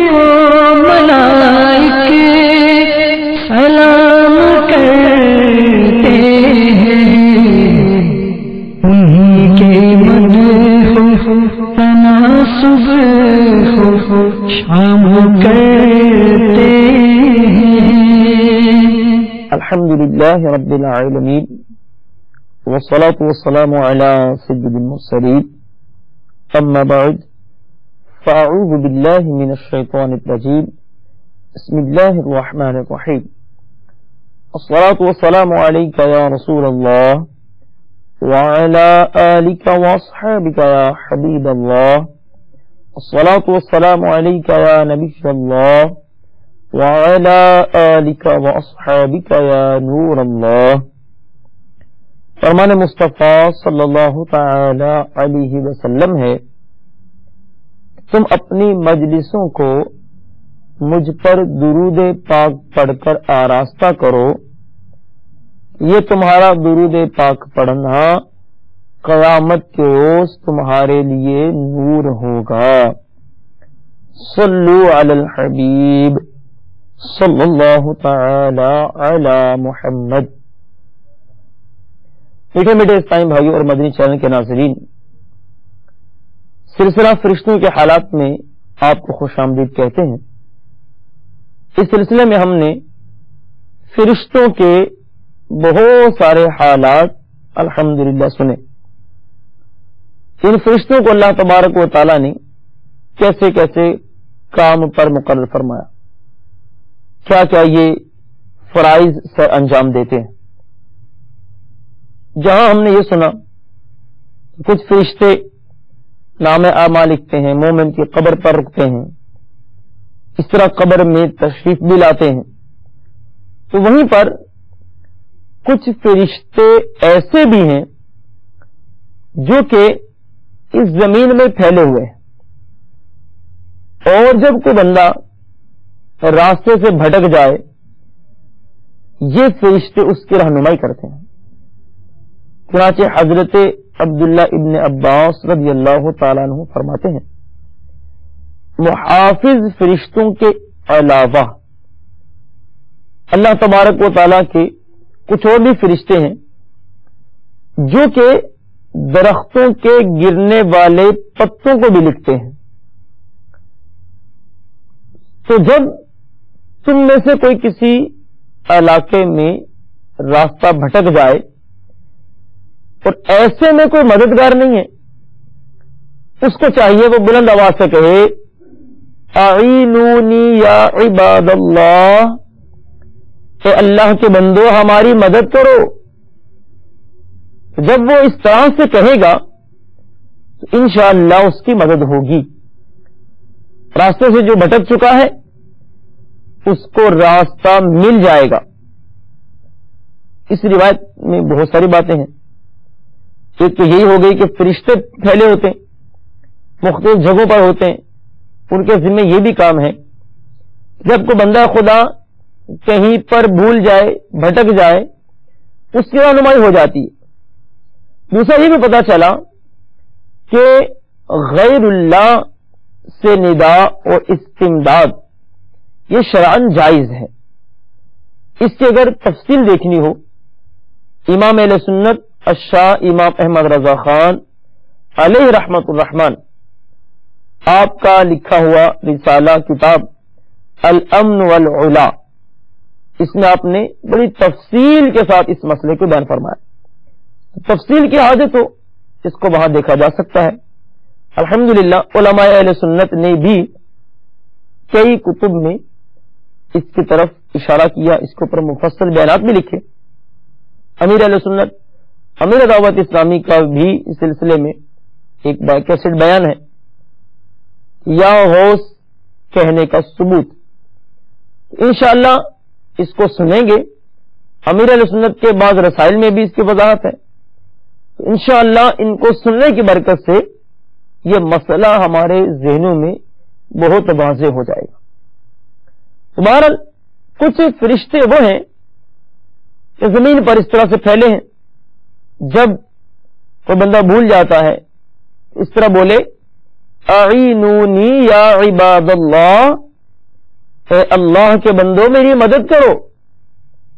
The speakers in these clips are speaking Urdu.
کو ملائکے سلام کرتے ہیں، انہیں کے مدح تناسب شام کرتے ہیں۔ الحمدللہ رب العالمین والصلاة والسلام على سید المرسلین، اما بعد فاعوذ باللہ من الشیطان الرجیم، بسم اللہ الرحمن الرحیم۔ الصلاة والسلام علیک یا رسول اللہ وعلى آلک واصحابک یا حبیب اللہ، الصلاة والسلام علیک یا نبی اللہ وعلى آلک واصحابک یا نور اللہ۔ فرمان مصطفیٰ صلی اللہ تعالی علیہ وسلم ہے، تم اپنی مجلسوں کو مجھ پر درود پاک پڑھ کر آراستہ کرو، یہ تمہارا درود پاک پڑھنا قیامت کے روز تمہارے لیے نور ہوگا۔ صلو علی الحبیب صلی اللہ تعالی علی محمد۔ میٹھے میٹھے اسلامی بھائیوں اور مدنی چینل کے ناظرین، سلسلہ فرشتوں کے حالات میں آپ کو خوش آمدید کہتے ہیں۔ اس سلسلے میں ہم نے فرشتوں کے بہت سارے حالات الحمدللہ سنے۔ ان فرشتوں کو اللہ تبارک و تعالی نے کیسے کیسے کام پر مقرر فرمایا، کیا کیا یہ فرائض سر انجام دیتے ہیں۔ جہاں ہم نے یہ سنا کچھ فرشتے نام اعمال لکھتے ہیں، مومن کی قبر پر رکتے ہیں، اس طرح قبر میں تشریف بھی لاتے ہیں، تو وہیں پر کچھ فرشتے ایسے بھی ہیں جو کہ اس زمین میں پھیلے ہوئے ہیں، اور جب کوئی بندہ راستے سے بھٹک جائے یہ فرشتے اس کی رہنمائی کرتے ہیں۔ چنانچہ حضرت عبداللہ ابن عباس رضی اللہ تعالیٰ عنہ فرماتے ہیں، محافظ فرشتوں کے علاوہ اللہ تبارک و تعالیٰ کے کچھ اور بھی فرشتے ہیں جو کہ درختوں کے گرنے والے پتوں کو بھی لکھتے ہیں۔ تو جب تم میں سے کوئی کسی علاقے میں راستہ بھٹک جائے اور ایسے میں کوئی مددگار نہیں ہے، اس کو چاہیے وہ بلند آواز سے کہے اعینونی یا عباد اللہ، کہ اللہ کے بندو ہماری مدد کرو۔ جب وہ اس طرح سے کہے گا تو انشاءاللہ اس کی مدد ہوگی۔ راستے سے جو بھٹک چکا ہے اس کو راستہ مل جائے گا۔ اس روایت میں بہت ساری باتیں ہیں، ایک تو یہی ہو گئی کہ فرشتے پھیلے ہوتے ہیں، مختلف جگہوں پر ہوتے ہیں، ان کے ذمہ یہ بھی کام ہے جب کوئی بندہ خدا کہیں پر بھول جائے بھٹک جائے اس کی رہنمائی ہو جاتی ہے۔ دوسرا یہ بھی پتا چلا کہ غیر اللہ سے ندا اور استمداد یہ شرعاً جائز ہے۔ اس کی اگر تفصیل دیکھنی ہو، امام اہل سنت الشاہ امام احمد رضا خان علیہ رحمت الرحمن، آپ کا لکھا ہوا رسالہ کتاب الامن والعلا، اس میں آپ نے بڑی تفصیل کے ساتھ اس مسئلے کو بیان فرمایا۔ تفصیل کی حاجت ہو اس کو وہاں دیکھا جا سکتا ہے۔ الحمدللہ علماء اہل سنت نے بھی کئی کتب میں اس کی طرف اشارہ کیا، اس کے اوپر مفصل بیانات بھی لکھے۔ امیر اہل سنت امیر دعوت اسلامی کا بھی اس سلسلے میں ایک کیسٹ بیان ہے، یا غوث کہنے کا ثبوت، انشاءاللہ اس کو سنیں گے۔ امیر علیہ سنت کے بعض رسائل میں بھی اس کی وضاحت ہے، انشاءاللہ ان کو سننے کی برکت سے یہ مسئلہ ہمارے ذہنوں میں بہت واضح ہو جائے گا۔ بہرحال کچھ فرشتے وہ ہیں کہ زمین پر اس طرح سے پھیلے ہیں، جب کوئی بندہ بھول جاتا ہے اس طرح بولے اعینونی یا عباد اللہ، اے اللہ کے بندوں میری مدد کرو،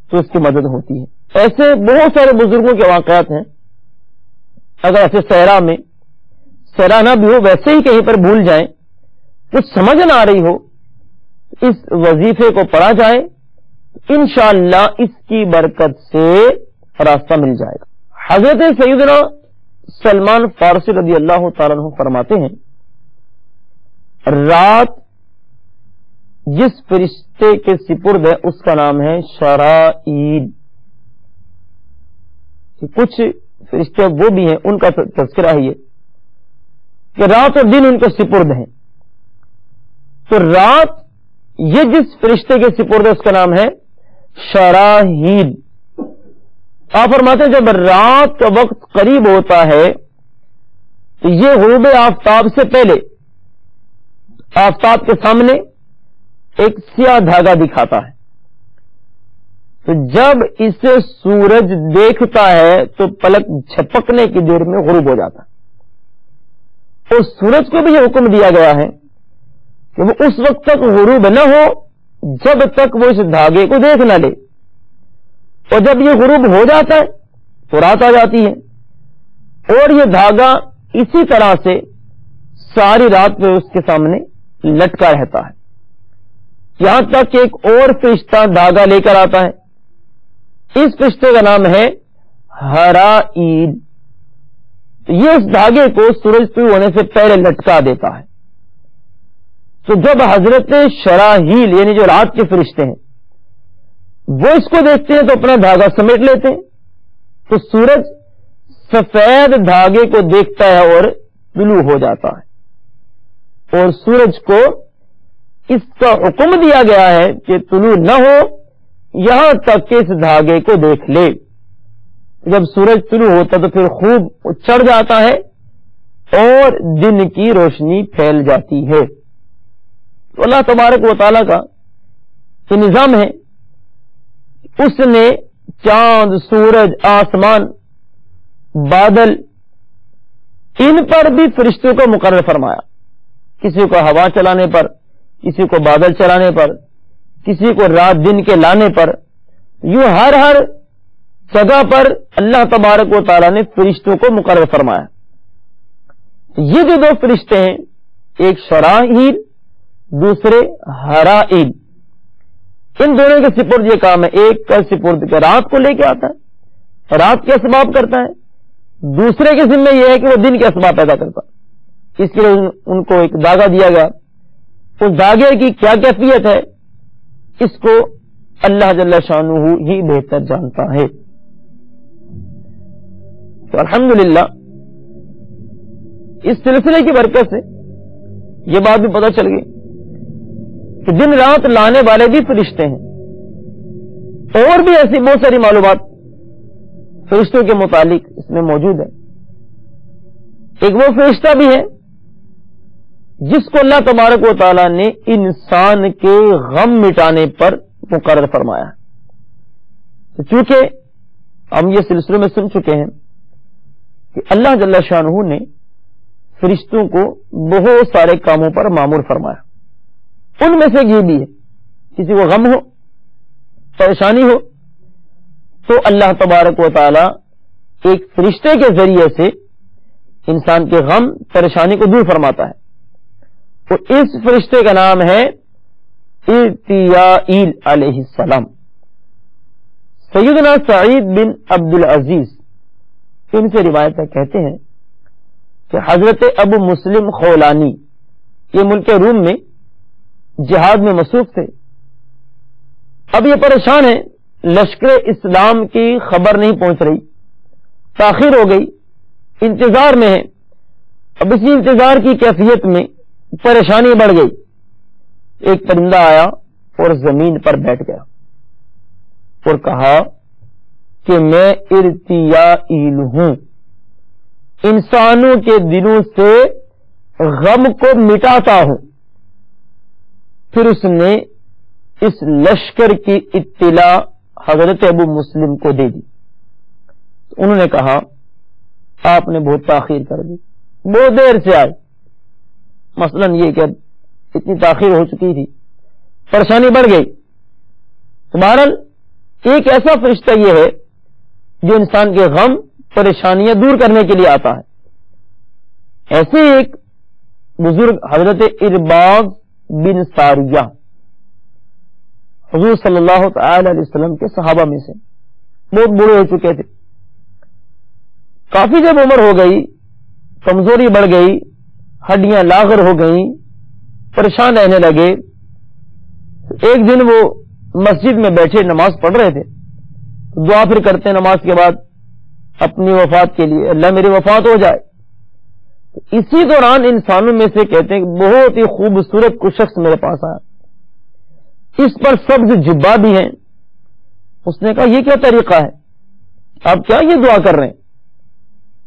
تو اس کی مدد ہوتی ہے۔ ایسے بہت سارے بزرگوں کے واقعات ہیں، اگر ایسے صحرا میں صحرا نہ بھی ہو، ویسے ہی کہیں پر بھول جائیں، کچھ سمجھ نہ آ رہی ہو، اس وظیفے کو پڑھا جائے، انشاءاللہ اس کی برکت سے راستہ مل جائے گا۔ حضرت سیدنا سلمان فارسی رضی اللہ تعالیٰ عنہ فرماتے ہیں، رات جس فرشتے کے سپرد ہے اس کا نام ہے شرائیل۔ کچھ فرشتے وہ بھی ہیں، ان کا تذکرہ ہے یہ کہ رات اور دن ان کے سپرد ہیں، تو رات یہ جس فرشتے کے سپرد ہے اس کا نام ہے شراحیل۔ آپ فرماتے ہیں جب رات کا وقت قریب ہوتا ہے تو یہ غروب آفتاب سے پہلے آفتاب کے سامنے ایک سیاہ دھاگا دکھاتا ہے، تو جب اسے سورج دیکھتا ہے تو پلک جھپکنے کی دیر میں غروب ہو جاتا ہے۔ اور سورج کو بھی یہ حکم دیا گیا ہے کہ وہ اس وقت تک غروب نہ ہو جب تک وہ اس دھاگے کو دیکھ نہ لے، اور جب یہ غروب ہو جاتا ہے تو رات آ جاتی ہے، اور یہ دھاگا اسی طرح سے ساری رات میں اس کے سامنے لٹکا رہتا ہے، یہاں تک کہ ایک اور فرشتہ دھاگا لے کر آتا ہے۔ اس فرشتے کا نام ہے ہرائیل، یہ اس دھاگے کو سورج طلوع ہونے سے پہلے لٹکا دیتا ہے۔ تو جب حضرت شراحیل یعنی جو رات کے فرشتے ہیں وہ اس کو دیکھتے ہیں تو اپنا دھاگا سمیٹ لیتے ہیں، تو سورج سفید دھاگے کو دیکھتا ہے اور طلوع ہو جاتا ہے، اور سورج کو اس کا حکم دیا گیا ہے کہ طلوع نہ ہو یہاں تک کہ اس دھاگے کو دیکھ لے۔ جب سورج طلوع ہوتا تو پھر خوب چڑھ جاتا ہے اور دن کی روشنی پھیل جاتی ہے۔ تو اللہ تبارک و تعالیٰ کا یہ نظام ہے، اس نے چاند، سورج، آسمان، بادل، ان پر بھی فرشتوں کو مقرر فرمایا، کسی کو ہوا چلانے پر، کسی کو بادل چلانے پر، کسی کو رات دن کے لانے پر، یوں ہر جگہ پر اللہ تبارک و تعالیٰ نے فرشتوں کو مقرر فرمایا۔ یہ جو دو فرشتے ہیں، ایک شراحیل دوسرے ہرائیل، ان دونوں کے سپرد یہ کام ہے، ایک کا سپرد کے رات کو لے کے آتا ہے، رات کے اسباب کرتا ہے، دوسرے کے ذمہ یہ ہے کہ وہ دن کے اسباب پیدا کرتا ہے۔ اس کے لیے ان کو ایک دھاگا دیا گیا، اس دھاگے کی کیا کیفیت ہے اس کو اللہ جل شانہ ہی بہتر جانتا ہے۔ تو الحمدللہ اس سلسلے کی برکت سے یہ بات بھی پتہ چل گئی کہ دن رات لانے والے بھی فرشتے ہیں، اور بھی ایسی بہت ساری معلومات فرشتوں کے متعلق اس میں موجود ہے۔ ایک وہ فرشتہ بھی ہے جس کو اللہ تبارک و تعالیٰ نے انسان کے غم مٹانے پر مقرر فرمایا ہے۔ چونکہ ہم یہ سلسلے میں سن چکے ہیں کہ اللہ جل شانہ نے فرشتوں کو بہت سارے کاموں پر مامور فرمایا، ان میں سے یہ بھی ہے کسی کو غم ہو، پریشانی ہو تو اللہ تبارک و تعالیٰ ایک فرشتے کے ذریعے سے انسان کے غم پریشانی کو دور فرماتا ہے، تو اس فرشتے کا نام ہے ارتیائیل علیہ السلام۔ سیدنا سعید بن عبد العزیز ان سے روایت ہے، کہتے ہیں کہ حضرت ابو مسلم خولانی یہ ملک روم میں جہاد میں مصروف تھے، اب یہ پریشان ہیں، لشکر اسلام کی خبر نہیں پہنچ رہی، تاخیر ہو گئی، انتظار میں ہے۔ اب اسی انتظار کی کیفیت میں پریشانی بڑھ گئی، ایک پرندہ آیا اور زمین پر بیٹھ گیا اور کہا کہ میں ارتیائیل ہوں، انسانوں کے دلوں سے غم کو مٹاتا ہوں۔ پھر اس نے اس لشکر کی اطلاع حضرت ابو مسلم کو دے دی، انہوں نے کہا آپ نے بہت تاخیر کر دی، بہت دیر سے آئے، مثلا یہ کہ اتنی تاخیر ہو چکی تھی، پریشانی بڑھ گئی. تو بہرحال ایک ایسا فرشتہ یہ ہے جو انسان کے غم پریشانیاں دور کرنے کے لیے آتا ہے. ایسے ایک بزرگ حضرت ارباز بن ساریہ حضور صلی اللہ تعالی علیہ وسلم کے صحابہ میں سے، بہت بوڑھے ہو چکے تھے. کافی جب عمر ہو گئی، کمزوری بڑھ گئی، ہڈیاں لاغر ہو گئیں، پریشان رہنے لگے. ایک دن وہ مسجد میں بیٹھے نماز پڑھ رہے تھے، دعا پھر کرتے ہیں نماز کے بعد اپنی وفات کے لیے، اللہ میری وفات ہو جائے. اسی دوران انسانوں میں سے کہتے ہیں کہ بہت ہی خوبصورت کوئی شخص میرے پاس آیا، اس پر سبز جبہ بھی ہیں. اس نے کہا یہ کیا طریقہ ہے، آپ کیا یہ دعا کر رہے ہیں؟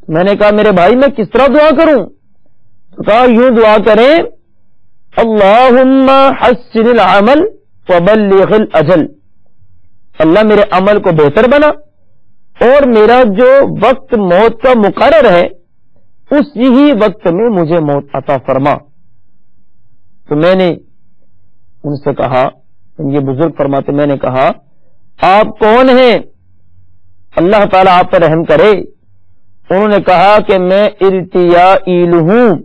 میں نے کہا میرے بھائی میں کس طرح دعا کروں؟ تو کہا یوں دعا کریں، اللہم حسن العمل وبلغ الاجل، اللہ میرے عمل کو بہتر بنا اور میرا جو وقت موت کا مقرر ہے اسی ہی وقت میں مجھے موت عطا فرما. تو میں نے ان سے کہا، یہ بزرگ فرماتے، میں نے کہا آپ کون ہیں، اللہ تعالیٰ آپ پر رحم کرے. انہوں نے کہا کہ میں ارتیائیل ہوں،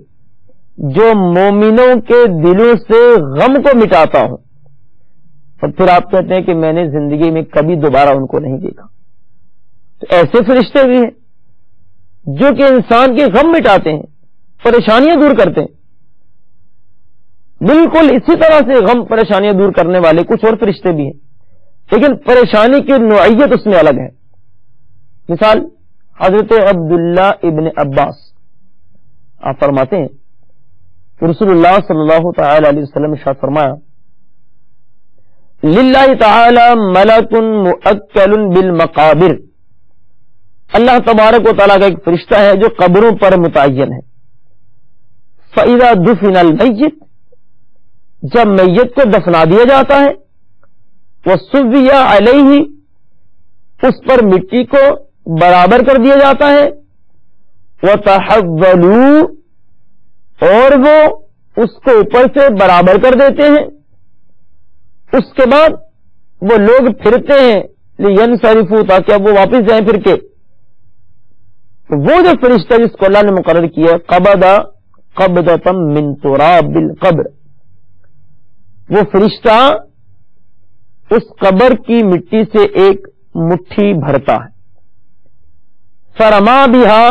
جو مومنوں کے دلوں سے غم کو مٹاتا ہوں. اور پھر آپ کہتے ہیں کہ میں نے زندگی میں کبھی دوبارہ ان کو نہیں دیکھا. تو ایسے فرشتے بھی ہیں جو کہ انسان کے غم مٹاتے ہیں، پریشانیاں دور کرتے ہیں. بالکل اسی طرح سے غم پریشانیاں دور کرنے والے کچھ اور فرشتے بھی ہیں، لیکن پریشانی کی نوعیت اس میں الگ ہے. مثال حضرت عبداللہ ابن عباس آپ فرماتے ہیں کہ رسول اللہ صلی اللہ تعالی علیہ وسلم ارشاد فرمایا، للہ تعالی ملک مؤکل بالمقابر، اللہ تبارک و تعالیٰ کا ایک فرشتہ ہے جو قبروں پر متعین ہے. فَإِذَا دُفِنَ الْمَيِّتُ، جب میت کو دفنا دیا جاتا ہے، وَصُبِّيَ عَلَيْهِ، اس پر مٹی کو برابر کر دیا جاتا ہے، وَتَحَوَّلُوا، اور وہ اس کو اوپر سے برابر کر دیتے ہیں. اس کے بعد وہ لوگ پھرتے ہیں لِيَنْصَرِفُوا، تاکہ اب وہ واپس جائیں پھر کے. وہ جو فرشتہ جس کو اللہ نے مقرر کیا، قبض قبضۃ من تراب القبر، وہ فرشتہ اس قبر کی مٹی سے ایک مٹھی بھرتا ہے. فرما بها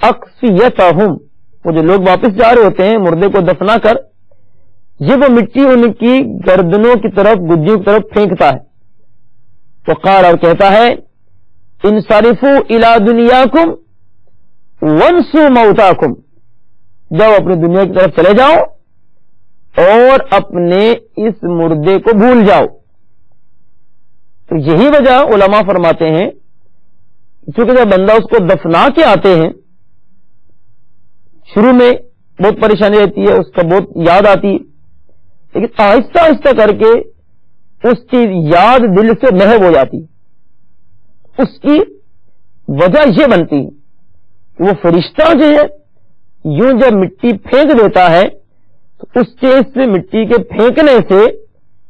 اقصیتہم، وہ جو لوگ واپس جا رہے ہوتے ہیں مردے کو دفنا کر، یہ وہ مٹی ان کی گردنوں کی طرف، گدیوں کی طرف پھینکتا ہے. وقال، اور کہتا ہے، انصرفوا الی دنیاکم وانسوا موتاکم، جاؤ اپنی دنیا کی طرف چلے جاؤ اور اپنے اس مردے کو بھول جاؤ. تو یہی وجہ علماء فرماتے ہیں، چونکہ جب بندہ اس کو دفنا کے آتے ہیں، شروع میں بہت پریشانی رہتی ہے، اس کا بہت یاد آتی ہے، لیکن آہستہ آہستہ کر کے اس کی یاد دل سے محو ہو جاتی. اس کی وجہ یہ بنتی ہے، وہ فرشتہ جو ہے یوں جب مٹی پھینک دیتا ہے تو اس کے اس مٹی کے پھینکنے سے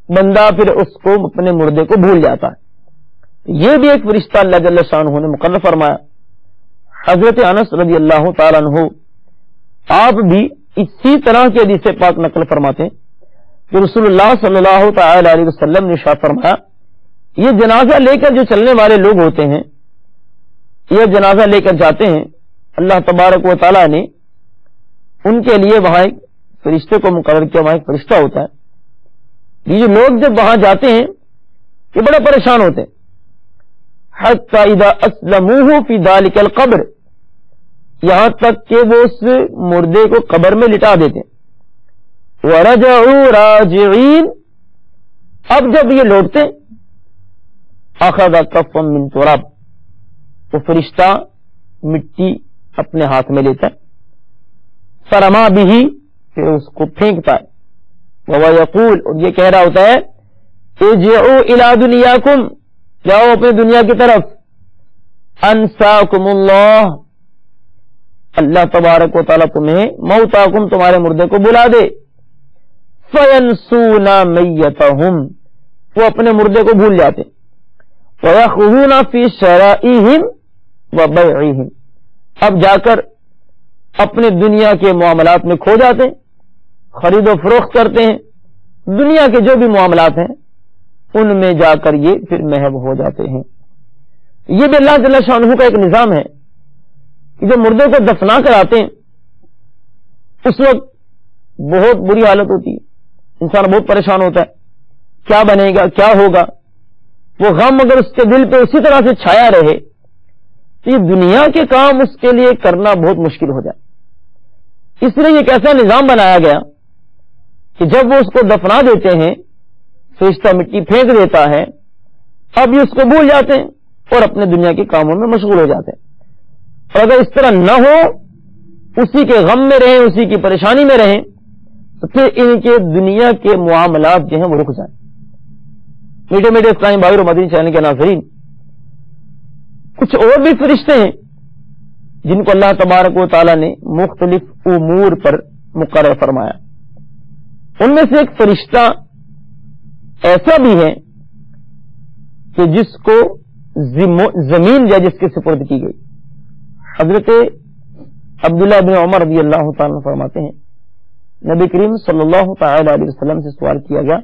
بندہ پھر اس کو اپنے مردے کو بھول جاتا ہے. یہ بھی ایک فرشتہ اللہ جل شانہ نے مقرر فرمایا. حضرت انس رضی اللہ تعالیٰ عنہ آپ بھی اسی طرح کی حدیث پاک نقل فرماتے ہیں کہ رسول اللہ صلی اللہ تعالی علیہ وسلم نے ارشاد فرمایا، یہ جنازہ لے کر جو چلنے والے لوگ ہوتے ہیں، یہ جنازہ لے کر جاتے ہیں، اللہ تبارک و تعالیٰ نے ان کے لیے وہاں ایک فرشتے کو مقرر کیا، وہاں ایک فرشتہ ہوتا ہے. یہ جو لوگ جب وہاں جاتے ہیں یہ بڑے پریشان ہوتے ہیں، حتی اذا اسلموہ فی ذلک القبر، یہاں تک کہ وہ اس مردے کو قبر میں لٹا دیتے ہیں. ورجعوا راجعین، اب جب یہ لوٹتے اخذ کفا من تراب، وہ فرشتہ مٹی اپنے ہاتھ میں لیتا ہے، فرما بھی، پھر اس کو پھینکتا ہے. وہ یقول، اور یہ کہہ رہا ہوتا ہے، ارجعوا الی دنیاکم، جاؤ اپنی دنیا کی طرف، انساکم اللہ، اللہ تبارک و تعالیٰ تمہیں موتاکم تمہارے مردے کو بلا دے، فینسون میتہم وہ اپنے مردے کو بھول جاتے، ویخذون فی شرائہم وبیعہم اب جا کر اپنے دنیا کے معاملات میں کھو جاتے ہیں، خرید و فروخت کرتے ہیں، دنیا کے جو بھی معاملات ہیں ان میں جا کر یہ پھر محو ہو جاتے ہیں۔ یہ بھی اللہ جل شانہ کا ایک نظام ہے کہ جب مردے کو دفنا کر آتے ہیں اس وقت بہت بری حالت ہوتی ہے، انسان بہت پریشان ہوتا ہے، کیا بنے گا، کیا ہوگا، وہ غم اگر اس کے دل پہ اسی طرح سے چھایا رہے تو یہ دنیا کے کام اس کے لیے کرنا بہت مشکل ہو جائے۔ اس لیے ایک ایسا نظام بنایا گیا کہ جب وہ اس کو دفنا دیتے ہیں فرشتہ مٹی پھینک دیتا ہے، اب یہ اس کو بھول جاتے ہیں اور اپنے دنیا کے کاموں میں مشغول ہو جاتے ہیں۔ اور اگر اس طرح نہ ہو، اسی کے غم میں رہیں، اسی کی پریشانی میں رہیں، تو پھر ان کے دنیا کے معاملات جو ہیں وہ رک جائیں۔ میٹھے میٹھے اسلامی بھائی اور مدنی چینل کے ناظرین، کچھ اور بھی فرشتے ہیں جن کو اللہ تبارک و تعالیٰ نے مختلف امور پر مقرر فرمایا۔ ان میں سے ایک فرشتہ ایسا بھی ہے کہ جس کو زمین یا جس کے سپرد کی گئی۔ حضرت عبداللہ بن عمر رضی اللہ تعالیٰ فرماتے ہیں نبی کریم صلی اللہ تعالی علیہ وسلم سے سوال کیا گیا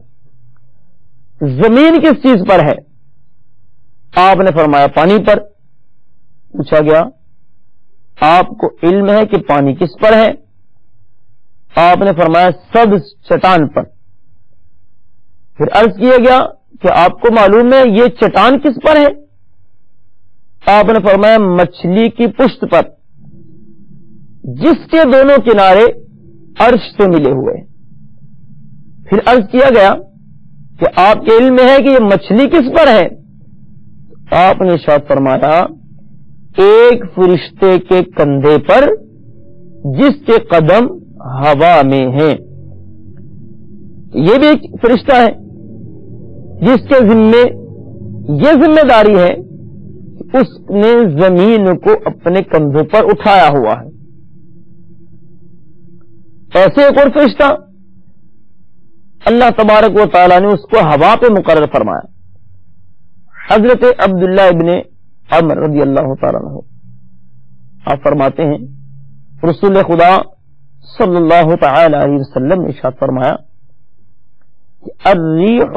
زمین کس چیز پر ہے؟ آپ نے فرمایا پانی پر۔ پوچھا گیا آپ کو علم ہے کہ پانی کس پر ہے؟ آپ نے فرمایا سبز چٹان پر۔ پھر عرض کیا گیا کہ آپ کو معلوم ہے یہ چٹان کس پر ہے؟ آپ نے فرمایا مچھلی کی پشت پر، جس کے دونوں کنارے عرش سے ملے ہوئے۔ پھر عرض کیا گیا کہ آپ کے علم میں ہے کہ یہ مچھلی کس پر ہے؟ آپ نے ارشاد فرمایا ایک فرشتے کے کندھے پر جس کے قدم ہوا میں ہیں۔ یہ بھی ایک فرشتہ ہے جس کے ذمے یہ ذمہ داری ہے کہ اس نے زمین کو اپنے کندھوں پر اٹھایا ہوا ہے۔ ایسے ایک اور فرشتہ اللہ تبارک و تعالیٰ نے اس کو ہوا پہ مقرر فرمایا۔ حضرت عبداللہ ابن عمر رضی اللہ تعالیٰ عنہ آپ فرماتے ہیں رسول خدا صلی اللہ تعالی علیہ وسلم نے ارشاد فرمایا الریح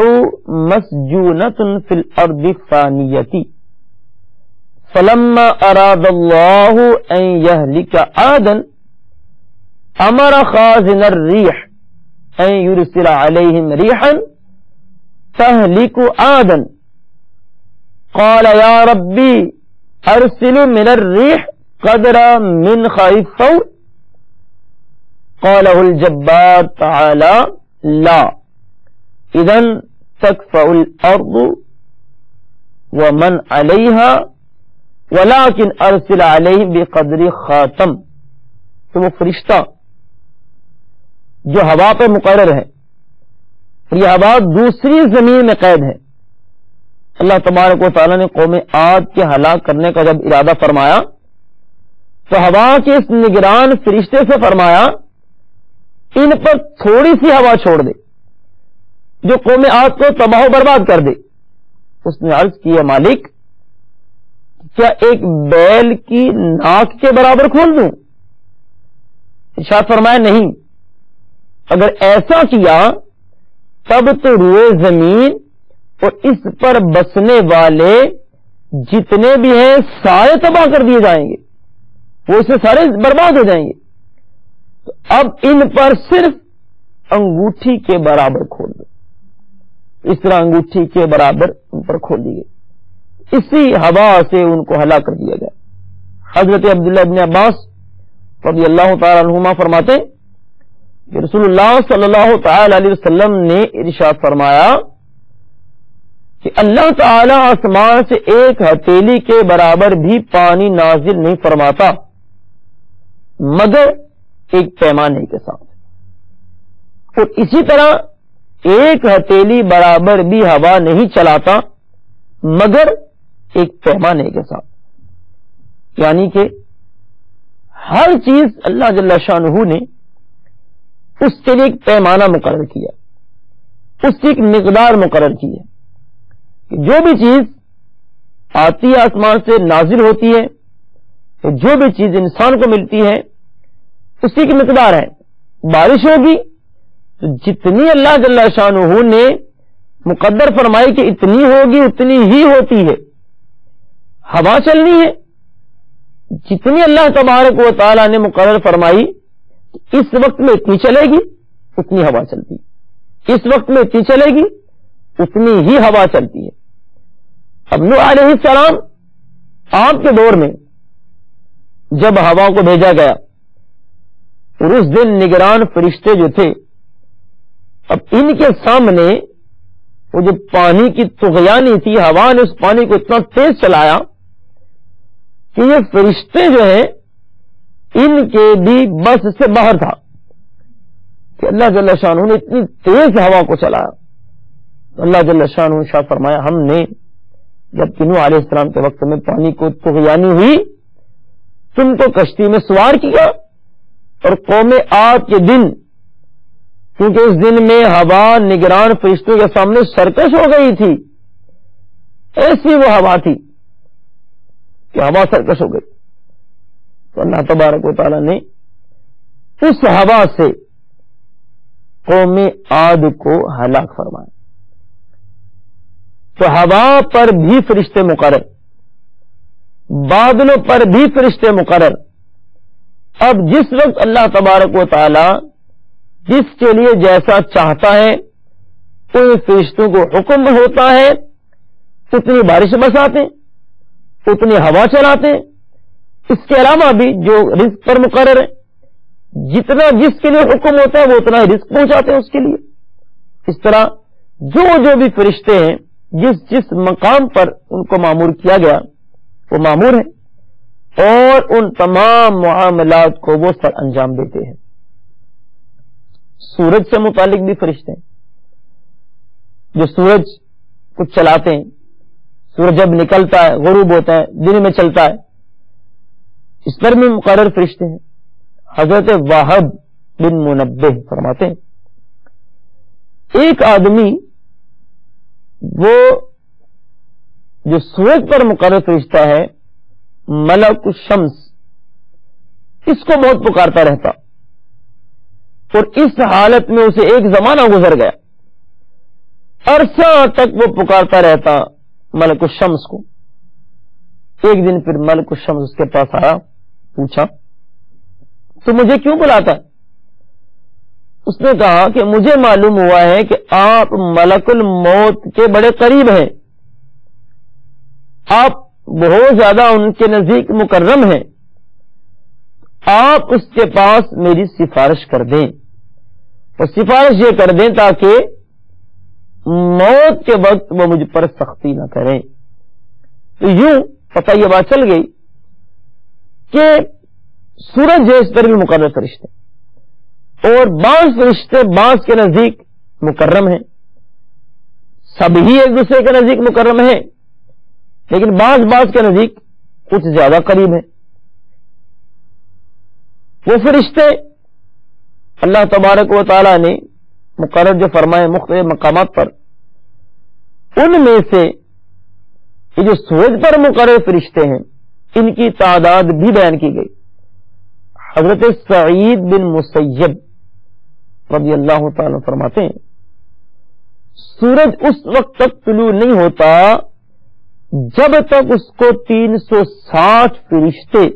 مسجونۃ فی الارض فانیۃ فلما اراد اللہ ان یہلک عادا امر خازن الریح ان یرسل علیہم ریحا تہلک عادا قال یا ربی ارسل من الریح قدر من خیف الثور قاله الجبار تعالی لا اذن تکفأ الارض ومن علیہا ولكن ارسل علیہم بقدر خاتم۔ تو وہ فرشتہ جو ہوا پہ مقرر ہے، یہ ہوا دوسری زمین میں قید ہے۔ اللہ تبارک و تعالیٰ نے قوم عاد کے ہلاک کرنے کا جب ارادہ فرمایا تو ہوا کے اس نگران فرشتے سے فرمایا ان پر تھوڑی سی ہوا چھوڑ دے جو قوم عاد کو تباہ و برباد کر دے۔ اس نے عرض کیا مالک کیا ایک بیل کی ناک کے برابر کھول دوں؟ ارشاد فرمایا نہیں، اگر ایسا کیا تب تو روئے زمین اور اس پر بسنے والے جتنے بھی ہیں سارے تباہ کر دیے جائیں گے، وہ اسے سارے برباد ہو جائیں گے۔ تو اب ان پر صرف انگوٹھی کے برابر کھول دو۔ اس طرح انگوٹھی کے برابر ان پر کھول دی گئی، اسی ہوا سے ان کو ہلاک کر دیا گیا۔ حضرت عبداللہ ابن عباس رضی اللہ تعالی عنہما فرماتے ہیں کہ رسول اللہ صلی اللہ تعالی علیہ وسلم نے ارشاد فرمایا کہ اللہ تعالی آسمان سے ایک ہتھیلی کے برابر بھی پانی نازل نہیں فرماتا مگر ایک پیمانے کے ساتھ، اور اسی طرح ایک ہتھیلی برابر بھی ہوا نہیں چلاتا مگر ایک پیمانے کے ساتھ، یعنی کہ ہر چیز اللہ جل شانہ نے اس کے لیے ایک پیمانہ مقرر کیا، اس کی ایک مقدار مقرر کی ہے کہ جو بھی چیز آتی ہے آسمان سے، نازل ہوتی ہے، جو بھی چیز انسان کو ملتی ہے اس کی ایک مقدار ہے. بارش ہوگی تو جتنی اللہ جل شانہ نے مقدر فرمائی کہ اتنی ہوگی اتنی ہی ہوتی ہے. ہوا چلنی ہے، جتنی اللہ تبارک و تعالی نے مقرر فرمائی اس وقت میں اتنی چلے گی اتنی ہوا چلتی ہے، اس وقت میں اتنی چلے گی اتنی ہی ہوا چلتی ہے. اب نوح علیہ السلام آپ کے دور میں جب ہوا کو بھیجا گیا اور اس دن نگران فرشتے جو تھے، اب ان کے سامنے وہ جو پانی کی طغیانی تھی، ہوا نے اس پانی کو اتنا تیز چلایا کہ یہ فرشتے جو ہیں ان کے بھی بس سے باہر تھا کہ اللہ جل شانہ نے اتنی تیز ہوا کو چلایا. اللہ جل شانہ شاہ فرمایا ہم نے جب نوح علیہ السلام کے وقت میں پانی کو طغیانی ہوئی تم کو کشتی میں سوار کیا، اور قوم عاد کے دن، کیونکہ اس دن میں ہوا نگران فرشتوں کے سامنے سرکش ہو گئی تھی، ایسی وہ ہوا تھی کہ ہوا سرکش ہو گئی، تو اللہ تبارک و تعالی نے اس ہوا سے قوم عاد کو ہلاک فرمایا. تو ہوا پر بھی فرشتے مقرر، بادلوں پر بھی فرشتے مقرر. اب جس وقت اللہ تبارک و تعالی جس کے لیے جیسا چاہتا ہے ان فرشتوں کو حکم ہوتا ہے اتنی بارش برساتے، اتنی ہوا چلاتے. اس کے علاوہ بھی جو رزق پر مقرر ہے، جتنا جس کے لیے حکم ہوتا ہے وہ اتنا ہی رزق پہنچاتے ہیں اس کے لیے. اس طرح جو بھی فرشتے ہیں جس جس مقام پر ان کو مامور کیا گیا وہ مامور ہیں، اور ان تمام معاملات کو وہ سر انجام دیتے ہیں. سورج سے متعلق بھی فرشتے ہیں جو سورج کو چلاتے ہیں. سورج جب نکلتا ہے، غروب ہوتا ہے، دن میں چلتا ہے، اس پر میں مقرر فرشتے ہیں. حضرت وہب بن منبہ فرماتے ہیں ایک آدمی وہ جو سورج پر مقرر فرشتہ ہے ملک الشمس، اس کو بہت پکارتا رہتا، اور اس حالت میں اسے ایک زمانہ گزر گیا، عرصہ تک وہ پکارتا رہتا ملک الشمس کو. ایک دن پھر ملک الشمس اس کے پاس آیا، پوچھا تو مجھے کیوں بلاتا ہے؟ اس نے کہا کہ مجھے معلوم ہوا ہے کہ آپ ملک الموت کے بڑے قریب ہیں، آپ بہت زیادہ ان کے نزدیک مکرم ہیں، آپ اس کے پاس میری سفارش کر دیں، اور سفارش یہ کر دیں تاکہ موت کے وقت وہ مجھ پر سختی نہ کریں. تو یوں پتہ یہ بات چل گئی کہ سورج ہے اس پر بھی مقرر فرشتے، اور بعض فرشتے بعض کے نزدیک مکرم ہیں، سب ہی ایک دوسرے کے نزدیک مکرم ہیں، لیکن بعض کے نزدیک کچھ زیادہ قریب ہیں. وہ فرشتے اللہ تبارک و تعالی نے مقرر جو فرمائے مختلف مقامات پر، ان میں سے یہ جو سورج پر مقرر فرشتے ہیں ان کی تعداد بھی بیان کی گئی. حضرت سعید بن مسیب رضی اللہ تعالی فرماتے ہیں سورج اس وقت تک طلوع نہیں ہوتا جب تک اس کو 360 فرشتے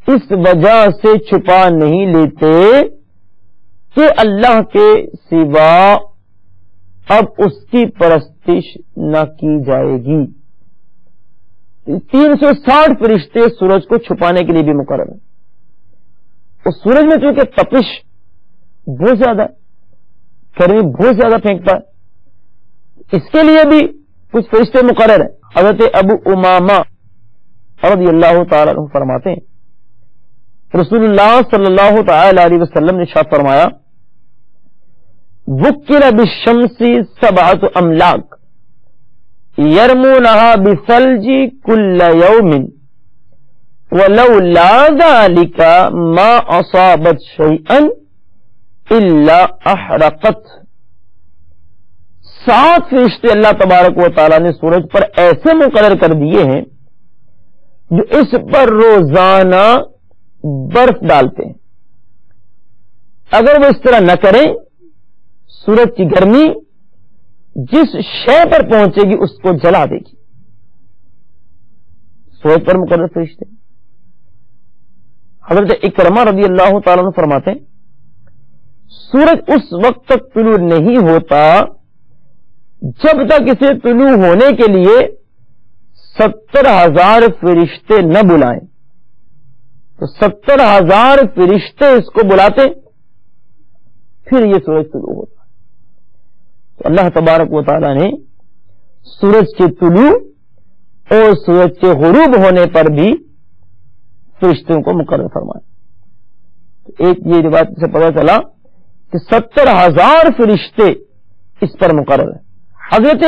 اس وجہ سے چھپا نہیں لیتے کہ اللہ کے سوا اب اس کی پرستش نہ کی جائے گی. 360 فرشتے سورج کو چھپانے کے لیے بھی مقرر ہیں. اور سورج میں چونکہ تپش بہت زیادہ ہے، گرمی بہت زیادہ پھینکتا ہے، اس کے لیے بھی کچھ فرشتے مقرر ہیں. حضرت ابو امامہ رضی اللہ تعالی عنہ فرماتے ہیں رسول اللہ صلی اللہ تعالی علیہ وسلم نے ارشاد فرمایا وکل بالشمس 7 املاک یرمونها بثلج کل یوم وَلَوْلَا ذَلِكَ مَا أَصَابَتْ شَيْئًا إِلَّا أَحْرَقَتْ. 7 فرشتے اللہ تبارک و تعالیٰ نے سورج پر ایسے مقرر کر دیے ہیں جو اس پر روزانہ برف ڈالتے ہیں. اگر وہ اس طرح نہ کریں سورج کی گرمی جس شے پر پہنچے گی اس کو جلا دے گی. سورج پر مقرر فرشتے. حضرت اکرمہ رضی اللہ تعالیٰ عنہ فرماتے ہیں سورج اس وقت تک طلوع نہیں ہوتا جب تک اسے طلوع ہونے کے لیے 70,000 فرشتے نہ بلائیں. تو 70,000 فرشتے اس کو بلاتے پھر یہ سورج طلوع ہوتا. تو اللہ تبارک و تعالیٰ نے سورج کے طلوع اور سورج کے غروب ہونے پر بھی فرشتوں کو مقرر فرمایا. تو ایک یہ روایت سے پتہ چلا کہ 70,000 فرشتے اس پر مقرر ہیں. حضرت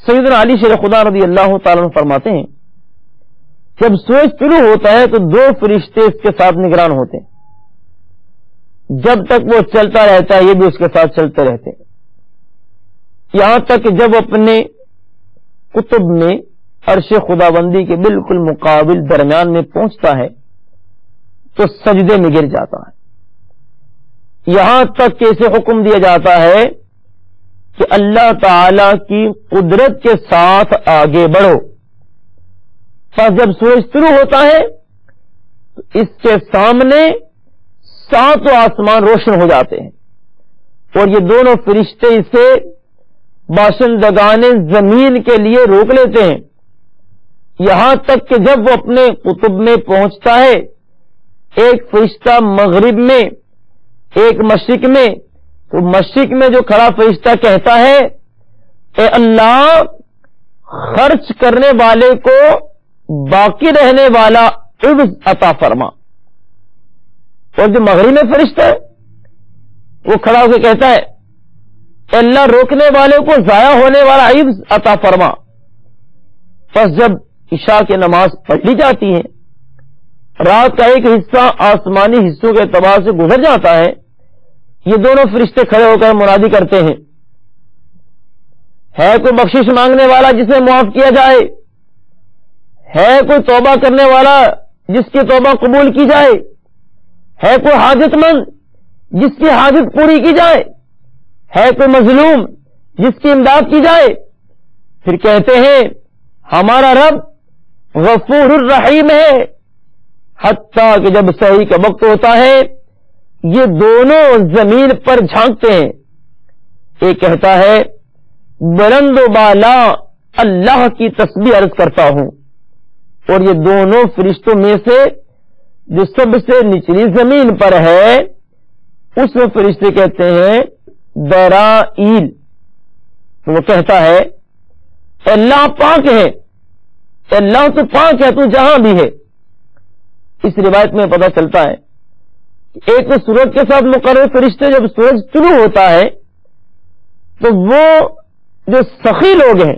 سیدنا علی شیر خدا رضی اللہ تعالیٰ عنہ فرماتے ہیں جب سورج طلوع ہوتا ہے تو 2 فرشتے اس کے ساتھ نگران ہوتے ہیں. جب تک وہ چلتا رہتا ہے یہ بھی اس کے ساتھ چلتے رہتے ہیں. یہاں تک کہ جب اپنے کتب میں عرش خداوندی کے بالکل مقابل درمیان میں پہنچتا ہے تو سجدے میں گر جاتا ہے. یہاں تک کہ اسے حکم دیا جاتا ہے کہ اللہ تعالی کی قدرت کے ساتھ آگے بڑھو. پس جب سورج طلوع ہوتا ہے تو اس کے سامنے 7 آسمان روشن ہو جاتے ہیں اور یہ دونوں فرشتے اسے باشندگان زمین کے لیے روک لیتے ہیں. یہاں تک کہ جب وہ اپنے قطب میں پہنچتا ہے ایک فرشتہ مغرب میں ایک مشرق میں تو مشرق میں جو کھڑا فرشتہ کہتا ہے اے اللہ خرچ کرنے والے کو باقی رہنے والا عوض عطا فرما. اور جو مغرب میں فرشتہ ہے وہ کھڑا ہو کے کہتا ہے اے اللہ روکنے والے کو ضائع ہونے والا عوض عطا فرما. پس جب عشاء کی نماز پڑھ لی جاتی ہے رات کا ایک حصہ آسمانی حصوں کے اعتبار سے گزر جاتا ہے یہ دونوں فرشتے کھڑے ہو کر منادی کرتے ہیں ہے کوئی بخشش مانگنے والا جسے معاف کیا جائے, ہے کوئی توبہ کرنے والا جس کی توبہ قبول کی جائے, ہے کوئی حاجت مند جس کی حاجت پوری کی جائے, ہے کوئی مظلوم جس کی امداد کی جائے. پھر کہتے ہیں ہمارا رب غفور الرحیم ہے. حتیٰ کہ جب سحری کا وقت ہوتا ہے یہ دونوں زمین پر جھانکتے ہیں. ایک کہتا ہے بلند و بالا اللہ کی تسبیح عرض کرتا ہوں, اور یہ دونوں فرشتوں میں سے جو سب سے نچلی زمین پر ہے اس میں فرشتے کہتے ہیں درائیل. وہ کہتا ہے اللہ پاک ہے, اللہ تو پاک ہے تو جہاں بھی ہے. اس روایت میں پتہ چلتا ہے ایک تو سورج کے ساتھ مقرر فرشتے جب سورج طلوع ہوتا ہے تو وہ جو سخی لوگ ہیں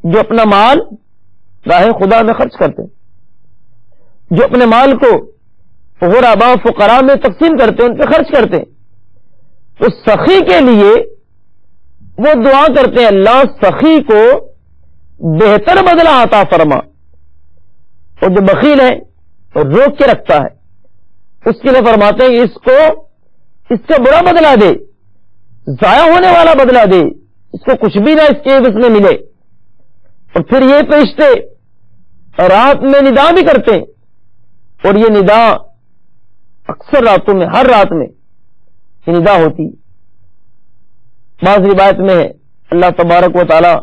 جو اپنا مال راہ خدا میں خرچ کرتے ہیں, جو اپنے مال کو غرباء فقراء میں تقسیم کرتے ہیں ان پہ خرچ کرتے ہیں, تو سخی کے لیے وہ دعا کرتے ہیں اللہ سخی کو بہتر بدلہ عطا فرما. اور جو بخیل ہے اور روک کے رکھتا ہے اس کے لیے فرماتے ہیں اس کو اس کا برا بدلہ دے, ضائع ہونے والا بدلہ دے, اس کو کچھ بھی نہ اس کے عوض میں ملے. اور پھر یہ فرشتے رات میں ندا بھی کرتے ہیں اور یہ ندا اکثر راتوں میں ہر رات میں یہ ندا ہوتی. بعض روایت میں ہے اللہ تبارک و تعالی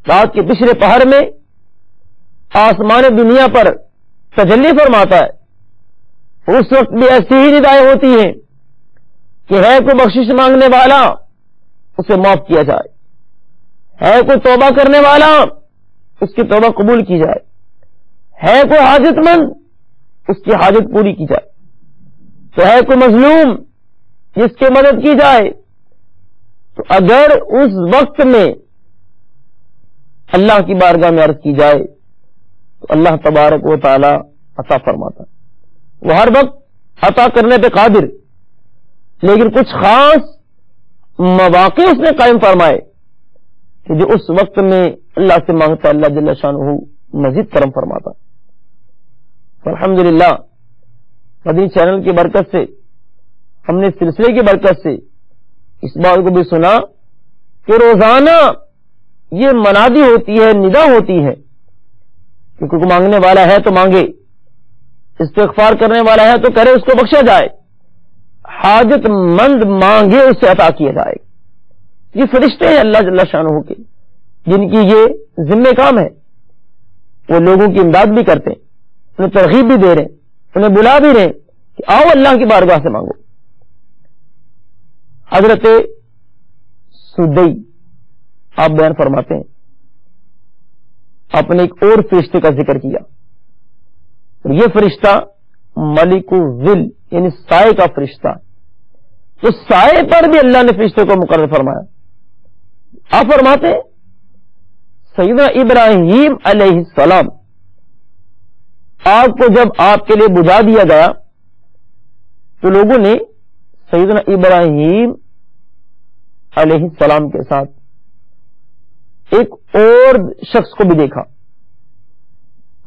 رات کے پچھلے پہر میں آسمان دنیا پر تجلی فرماتا ہے. اس وقت بھی ایسی ہی ندائیں ہوتی ہیں کہ ہے کوئی بخشش مانگنے والا اسے معاف کیا جائے, ہے کوئی توبہ کرنے والا اس کی توبہ قبول کی جائے, ہے کوئی حاجت مند اس کی حاجت پوری کی جائے, تو ہے کوئی مظلوم جس کی مدد کی جائے. تو اگر اس وقت میں اللہ کی بارگاہ میں عرض کی جائے تو اللہ تبارک و تعالی عطا فرماتا ہے. وہ ہر وقت عطا کرنے پہ قادر، لیکن کچھ خاص مواقع اس نے قائم فرمائے کہ جو اس وقت میں اللہ سے مانگتا اللہ جل شانہ مزید کرم فرماتا. الحمدللہ مدنی چینل کی برکت سے، ہم نے سلسلے کی برکت سے اس بات کو بھی سنا کہ روزانہ یہ منادی ہوتی ہے، ندا ہوتی ہے کہ کوئی مانگنے والا ہے تو مانگے، استغفار کرنے والا ہے تو کرے، اس کو بخشا جائے، حاجت مند مانگے اس سے عطا کیا جائے. یہ فرشتے ہیں اللہ جل شانہ کے جن کی یہ ذمہ کام ہے. وہ لوگوں کی امداد بھی کرتے ہیں، انہیں ترغیب بھی دے رہے ہیں، انہیں بلا بھی رہے ہیں کہ آؤ اللہ کی بارگاہ سے مانگو. حضرت سدی آپ بیان فرماتے ہیں، آپ نے ایک اور فرشتے کا ذکر کیا. یہ فرشتہ ملک الظل یعنی سائے کا فرشتہ، تو سائے پر بھی اللہ نے فرشتے کو مقرر فرمایا. آپ فرماتے ہیں سیدنا ابراہیم علیہ السلام آگ کو جب آپ کے لیے بجھا دیا گیا تو لوگوں نے سیدنا ابراہیم علیہ السلام کے ساتھ ایک اور شخص کو بھی دیکھا،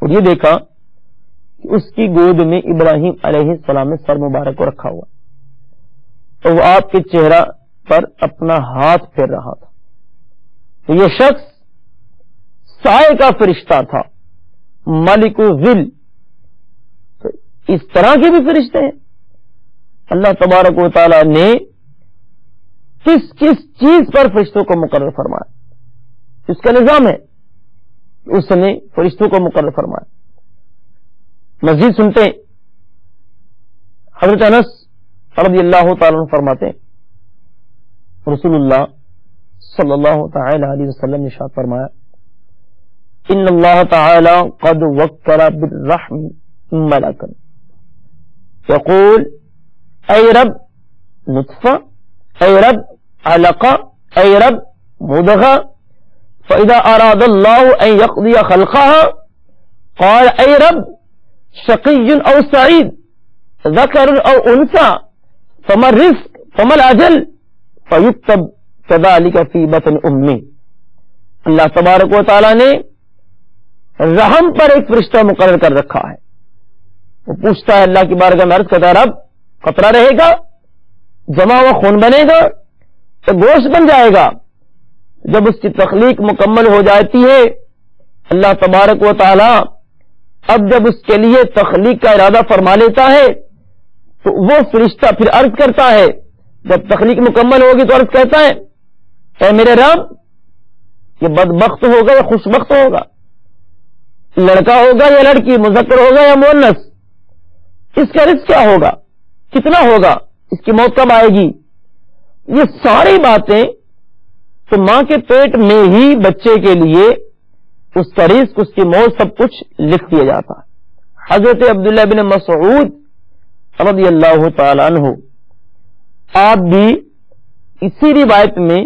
اور یہ دیکھا کہ اس کی گود میں ابراہیم علیہ السلام نے سر مبارک کو رکھا ہوا، اور وہ آپ کے چہرہ پر اپنا ہاتھ پھیر رہا تھا. تو یہ شخص سائے کا فرشتہ تھا، ملک الظل. تو اس طرح کے بھی فرشتے ہیں. اللہ تبارک و تعالی نے کس کس چیز پر فرشتوں کو مقرر فرمایا، اس کا نظام ہے، اس نے فرشتوں کو مقرر فرمایا. مزید سنتے ہیں، حضرت انس رضی اللہ تعالیٰ عنہ فرماتے ہیں رسول اللہ صلی اللہ تعالی علیہ وسلم نے ارشاد فرمایا ان اللہ تعالی قد وکل بالرحم ملکا یقول اے رب نطفہ، اے رب علقہ، اے رب مضغہ، فاذا اراد اللہ ان یقضی خلقها قال اے رب شقی او سعید، ذکر او انثى، فما الرزق فما الاجل فیکتب كذلك فی بطن امی. اللہ تبارک و تعالی نے رحم پر ایک فرشتہ مقرر کر رکھا ہے. وہ پوچھتا ہے اللہ کی بارگاہ میں، عرض کرتا ہے رب قطرہ رہے گا، جمع ہوا خون بنے گا تو گوشت بن جائے گا. جب اس کی تخلیق مکمل ہو جاتی ہے اللہ تبارک و تعالی اب جب اس کے لیے تخلیق کا ارادہ فرما لیتا ہے تو وہ فرشتہ پھر عرض کرتا ہے، جب تخلیق مکمل ہوگی تو عرض کہتا ہے اے میرے رب یہ بدبخت ہوگا یا خوشبخت ہوگا، لڑکا ہوگا یا لڑکی، مذکر ہوگا یا مؤنث، اس کا رزق کیا ہوگا، کتنا ہوگا، اس کی موت کب آئے گی. یہ ساری باتیں تو ماں کے پیٹ میں ہی بچے کے لیے اس کا رزق، اس کی موت سب کچھ لکھ دیا جاتا ہے. حضرت عبداللہ بن مسعود رضی اللہ تعالی عنہ آپ بھی اسی روایت میں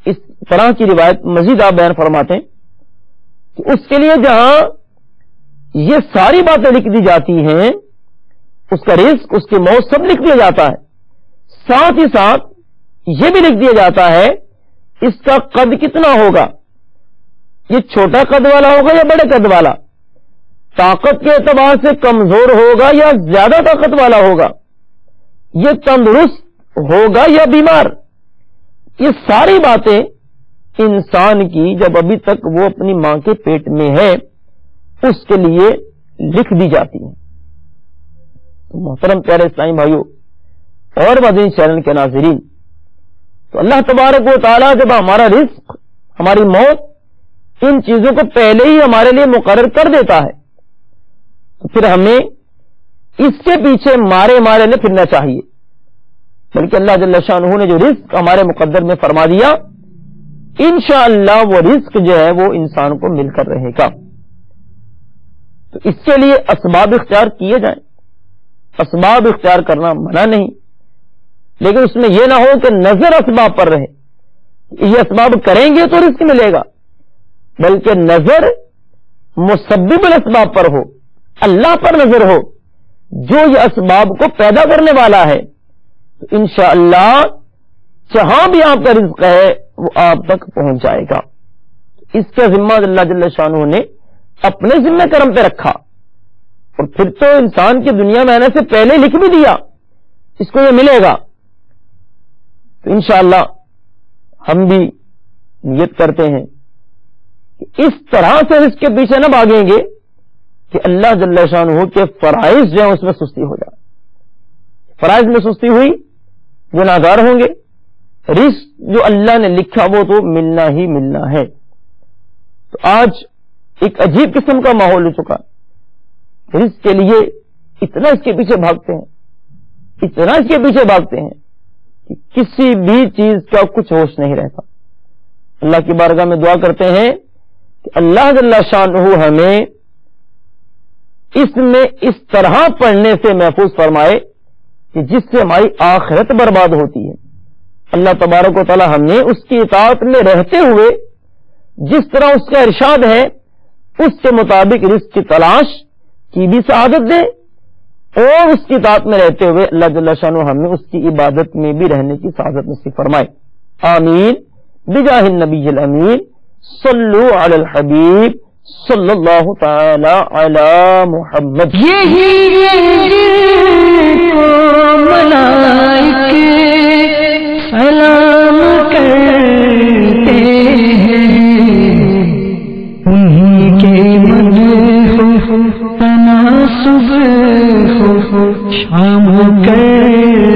اس طرح کی روایت مزید آپ بیان فرماتے ہیں کہ اس کے لیے جہاں یہ ساری باتیں لکھ دی جاتی ہیں، اس کا رزق، اس کی موت سب لکھ دیا جاتا ہے، ساتھ ہی ساتھ یہ بھی لکھ دیا جاتا ہے اس کا قد کتنا ہوگا، یہ چھوٹا قد والا ہوگا یا بڑے قد والا، طاقت کے اعتبار سے کمزور ہوگا یا زیادہ طاقت والا ہوگا، یہ تندرست ہوگا یا بیمار. یہ ساری باتیں انسان کی جب ابھی تک وہ اپنی ماں کے پیٹ میں ہے اس کے لیے لکھ دی جاتی ہیں. محترم پیارے اسلامی بھائیوں اور مدنی چینل کے ناظرین، تو اللہ تبارک و تعالیٰ جب ہمارا رزق، ہماری موت، ان چیزوں کو پہلے ہی ہمارے لیے مقرر کر دیتا ہے تو پھر ہمیں اس کے پیچھے مارے نہ پھرنا چاہیے، بلکہ اللہ جل شانہ نے جو رزق ہمارے مقدر میں فرما دیا انشاءاللہ وہ رزق جو ہے وہ انسان کو مل کر رہے گا. تو اس کے لیے اسباب اختیار کیے جائیں. اسباب اختیار کرنا منع نہیں، لیکن اس میں یہ نہ ہو کہ نظر اسباب پر رہے، یہ اسباب کریں گے تو رزق ملے گا، بلکہ نظر مسبب الاسباب پر ہو، اللہ پر نظر ہو جو یہ اسباب کو پیدا کرنے والا ہے، تو انشاءاللہ جہاں بھی آپ کا رزق ہے وہ آپ تک پہنچ جائے گا۔ اس کا ذمہ اللہ جل شانہ نے اپنے ذمہ کرم پہ رکھا، اور پھر تو انسان کی دنیا میں آنے سے پہلے لکھ بھی دیا اس کو یہ ملے گا۔ تو انشاءاللہ ہم بھی نیت کرتے ہیں کہ اس طرح سے اس کے پیچھے نہ بھاگیں گے کہ اللہ جل شانہ کے فرائض جو ہیں اس میں سستی ہو جائے۔ فرائض میں سستی ہوئی گناہگار ہوں گے، رزق جو اللہ نے لکھا وہ تو ملنا ہی ملنا ہے۔ تو آج ایک عجیب قسم کا ماحول ہو چکا، رزق کے لیے اتنا اس کے پیچھے بھاگتے ہیں، اتنا اس کے پیچھے بھاگتے ہیں کہ کسی بھی چیز کا کچھ ہوش نہیں رہتا۔ اللہ کی بارگاہ میں دعا کرتے ہیں کہ اللہ جل شانہ ہمیں اس میں اس طرح پڑھنے سے محفوظ فرمائے کہ جس سے ہماری آخرت برباد ہوتی ہے۔ اللہ تبارک و تعالی ہم نے اس کی اطاعت میں رہتے ہوئے جس طرح اس کا ارشاد ہے اس کے مطابق رزق کی تلاش کی بھی سعادت دے، اور اس کی اطاعت میں رہتے ہوئے اللہ جل شانہ ہمیں اس کی عبادت میں بھی رہنے کی سعادت نصیب فرمائے۔ آمین بجاہ النبی الامین صلو علی الحبیب صلی اللہ تعالی علی محمد۔ یہی کو ملائکے سلام کرتے ہیں، انہیں کے مدح تناسب شام کرتے